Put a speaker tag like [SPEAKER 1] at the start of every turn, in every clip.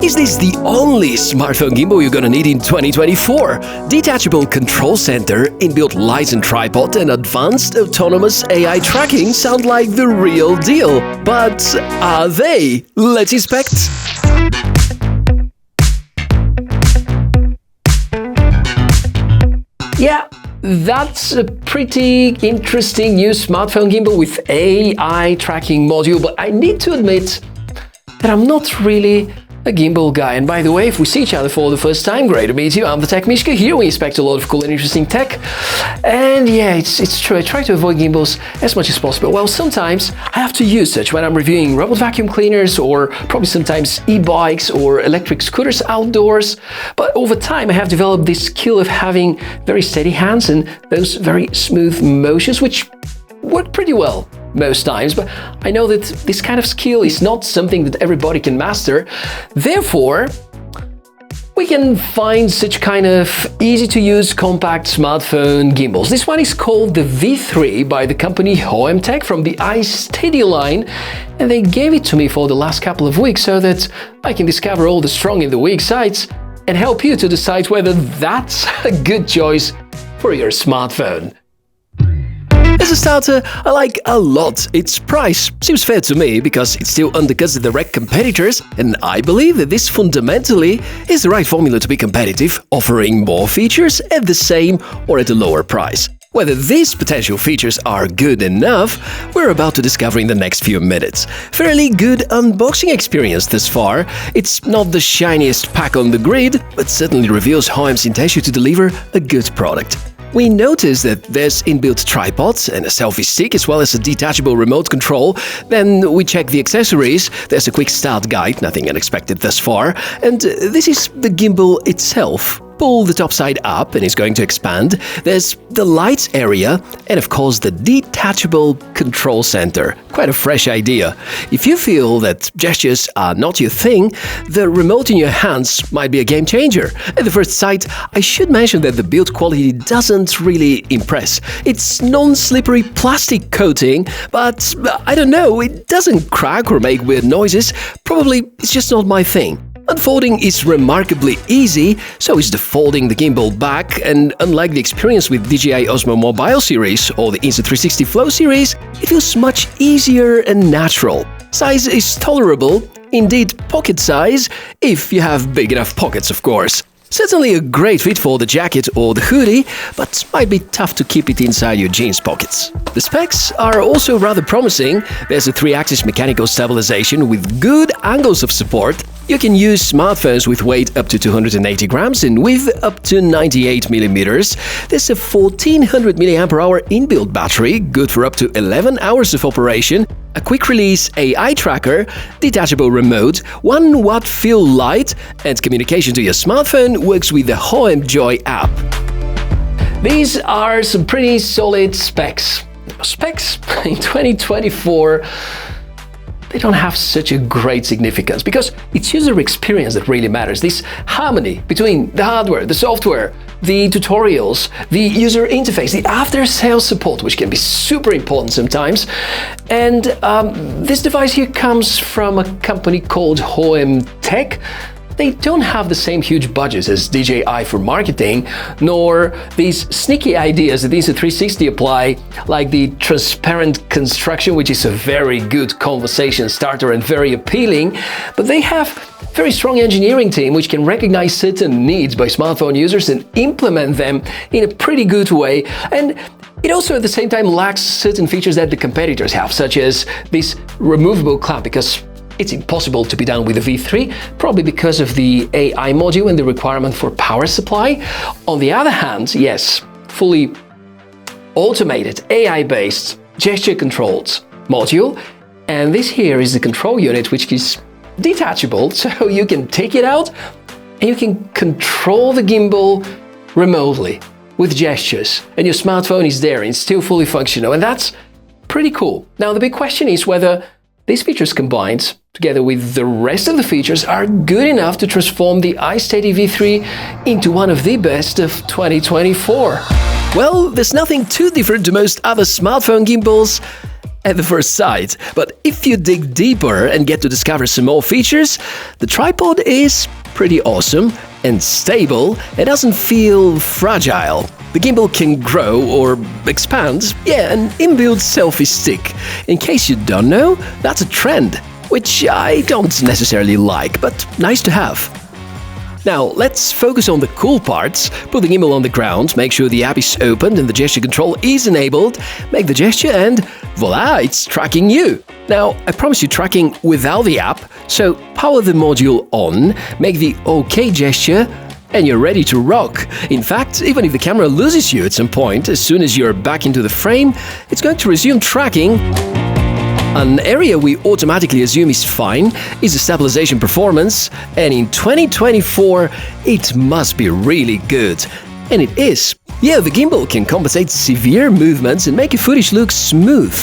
[SPEAKER 1] Is this the only smartphone gimbal you're gonna need in 2024? Detachable control center, inbuilt lights and tripod, and advanced autonomous AI tracking sound like the real deal. But are they? Let's inspect. Yeah, that's a pretty interesting new smartphone gimbal with AI tracking module, but I need to admit that I'm not really a gimbal guy. And by the way, if we see each other for the first time, great to meet you. I'm the Tech Mishka. Here we inspect a lot of cool and interesting tech. And yeah, it's true. I try to avoid gimbals as much as possible. Well, sometimes I have to use such when I'm reviewing robot vacuum cleaners or probably sometimes e-bikes or electric scooters outdoors. But over time, I have developed this skill of having very steady hands and those very smooth motions, which work pretty well most times, but I know that this kind of skill is not something that everybody can master. Therefore, we can find such kind of easy-to-use compact smartphone gimbals. This one is called the V3 by the company Hohem from the iSteady line, and they gave it to me for the last couple of weeks so that I can discover all the strong and the weak sides and help you to decide whether that's a good choice for your smartphone. As a starter, I like a lot its price. Seems fair to me because it still undercuts the direct competitors, and I believe that this fundamentally is the right formula to be competitive, offering more features at the same or at a lower price. Whether these potential features are good enough, we're about to discover in the next few minutes. Fairly good unboxing experience thus far. It's not the shiniest pack on the grid, but certainly reveals Hohem's intention to deliver a good product. We notice that there's inbuilt tripods and a selfie stick as well as a detachable remote control. Then we check the accessories. There's a quick start guide, nothing unexpected thus far. And this is the gimbal itself. Pull the top side up and it's going to expand. There's the lights area and of course the detachable control center. Quite a fresh idea. If you feel that gestures are not your thing, the remote in your hands might be a game changer. At the first sight, I should mention that the build quality doesn't really impress. It's non-slippery plastic coating, but I don't know, it doesn't crack or make weird noises. Probably it's just not my thing. Unfolding is remarkably easy, so is the folding the gimbal back, and unlike the experience with DJI Osmo Mobile series or the Insta360 Flow series, it feels much easier and natural. Size is tolerable, indeed pocket size, if you have big enough pockets, of course. Certainly a great fit for the jacket or the hoodie, but might be tough to keep it inside your jeans pockets. The specs are also rather promising. There's a 3-axis mechanical stabilization with good angles of support. You can use smartphones with weight up to 280 grams and width up to 98 millimeters. There's a 1400 mAh inbuilt battery, good for up to 11 hours of operation. A quick-release AI tracker, detachable remote, 1-watt fill light, and communication to your smartphone works with the Hohem Joy app. These are some pretty solid specs. Specs in 2024, they don't have such a great significance because it's user experience that really matters. This harmony between the hardware, the software, the tutorials, the user interface, the after-sales support, which can be super important sometimes. And this device here comes from a company called Hohem. They don't have the same huge budgets as DJI for marketing, nor these sneaky ideas that Insta360 apply, like the transparent construction, which is a very good conversation starter and very appealing, but they have a very strong engineering team which can recognize certain needs by smartphone users and implement them in a pretty good way. And it also at the same time lacks certain features that the competitors have, such as this removable clamp, because it's impossible to be done with the V3, probably because of the AI module and the requirement for power supply. On the other hand, yes, fully automated, AI-based, gesture-controlled module. And this here is the control unit, which is detachable, so you can take it out and you can control the gimbal remotely with gestures. And your smartphone is there and it's still fully functional, and that's pretty cool. Now, the big question is whether these features combined, together with the rest of the features, are good enough to transform the iSteady V3 into one of the best of 2024. Well, there's nothing too different to most other smartphone gimbals, at the first sight, but if you dig deeper and get to discover some more features, the tripod is pretty awesome and stable and doesn't feel fragile. The gimbal can grow or expand, an inbuilt selfie stick. In case you don't know, that's a trend, which I don't necessarily like, but nice to have. Now, let's focus on the cool parts. Put the gimbal on the ground, make sure the app is opened and the gesture control is enabled, make the gesture and voila, it's tracking you. Now, I promise you tracking without the app, so power the module on, make the OK gesture, and you're ready to rock. In fact, even if the camera loses you at some point, as soon as you're back into the frame, it's going to resume tracking. An area we automatically assume is fine is the stabilization performance, and in 2024, it must be really good. And it is. Yeah, the gimbal can compensate severe movements and make your footage look smooth.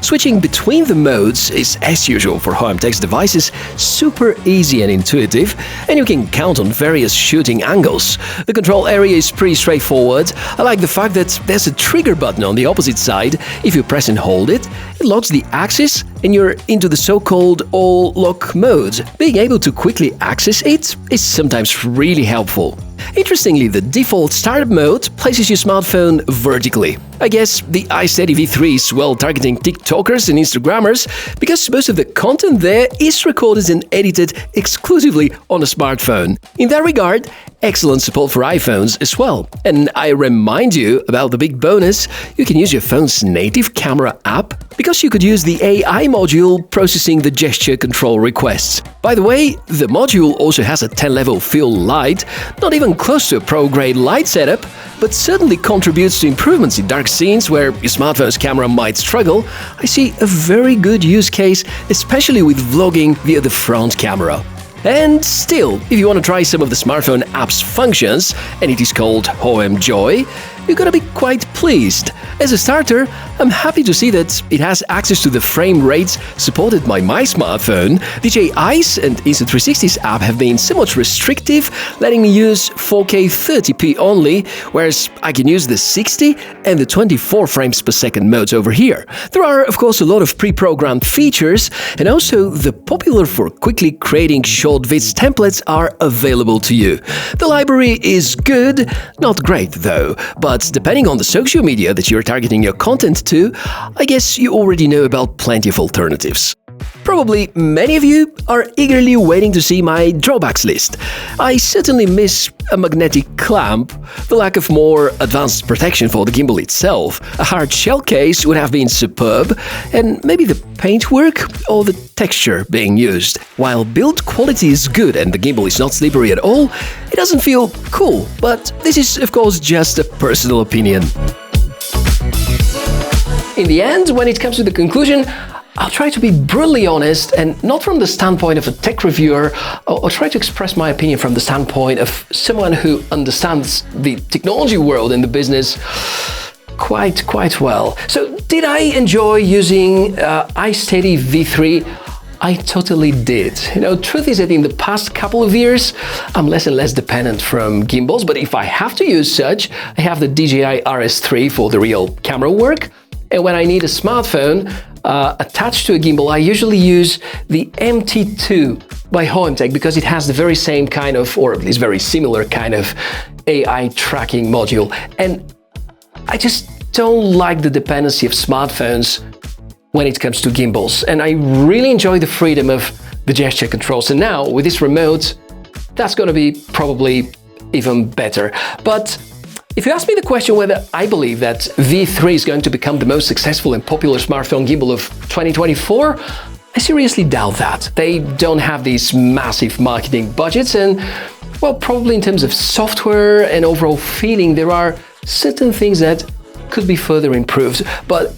[SPEAKER 1] Switching between the modes is, as usual for Hohem devices, super easy and intuitive, and you can count on various shooting angles. The control area is pretty straightforward. I like the fact that there's a trigger button on the opposite side. If you press and hold it, it locks the axis and you're into the so-called all-lock mode. Being able to quickly access it is sometimes really helpful. Interestingly, the default startup mode places your smartphone vertically. I guess the iSteady V3 is well targeting TikTokers and Instagrammers because most of the content there is recorded and edited exclusively on a smartphone. In that regard, excellent support for iPhones as well. And I remind you about the big bonus: you can use your phone's native camera app because you could use the AI module processing the gesture control requests. By the way, the module also has a 10-level fill light, not even close to a pro-grade light setup, but certainly contributes to improvements in dark scenes where your smartphone's camera might struggle. I see a very good use case, especially with vlogging via the front camera. And still, if you want to try some of the smartphone app's functions, and it is called Hohem Joy, you're gonna be quite pleased. As a starter, I'm happy to see that it has access to the frame rates supported by my smartphone. DJI Ice and Insta360's app have been somewhat restrictive, letting me use 4K 30p only, whereas I can use the 60 and the 24 frames per second modes over here. There are, of course, a lot of pre-programmed features, and also the popular for quickly creating short vids templates are available to you. The library is good, not great though, but depending on the social media that you're targeting your content to, I guess you already know about plenty of alternatives. Probably many of you are eagerly waiting to see my drawbacks list. I certainly miss a magnetic clamp, the lack of more advanced protection for the gimbal itself. A hard shell case would have been superb, and maybe the paintwork or the texture being used. While build quality is good and the gimbal is not slippery at all, it doesn't feel cool, but this is of course just a personal opinion. In the end, when it comes to the conclusion, I'll try to be brutally honest, and not from the standpoint of a tech reviewer, or try to express my opinion from the standpoint of someone who understands the technology world and the business quite well. So, did I enjoy using iSteady V3? I totally did. Truth is that in the past couple of years, I'm less and less dependent from gimbals, but if I have to use such, I have the DJI RS3 for the real camera work, and when I need a smartphone attached to a gimbal, I usually use the MT2 by Hohem because it has the very same kind of, or at least very similar kind of AI tracking module. And I just don't like the dependency of smartphones when it comes to gimbals. And I really enjoy the freedom of the gesture controls. And now with this remote, that's going to be probably even better. But if you ask me the question whether I believe that V3 is going to become the most successful and popular smartphone gimbal of 2024, I seriously doubt that. They don't have these massive marketing budgets, and, well, probably in terms of software and overall feeling, there are certain things that could be further improved. But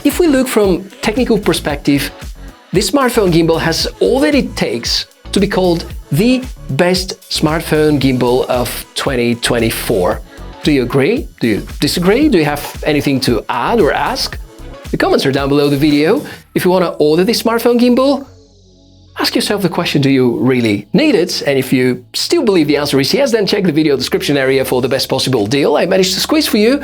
[SPEAKER 1] if we look from technical perspective, this smartphone gimbal has all that it takes to be called the best smartphone gimbal of 2024. Do you agree? Do you disagree? Do you have anything to add or ask? The comments are down below the video. If you want to order this smartphone gimbal, ask yourself the question, do you really need it? And if you still believe the answer is yes, then check the video description area for the best possible deal I managed to squeeze for you.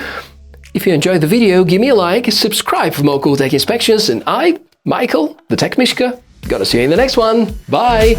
[SPEAKER 1] If you enjoyed the video, give me a like, subscribe for more cool tech inspections, and I, Michael, the Tech Mishka, gotta see you in the next one. Bye!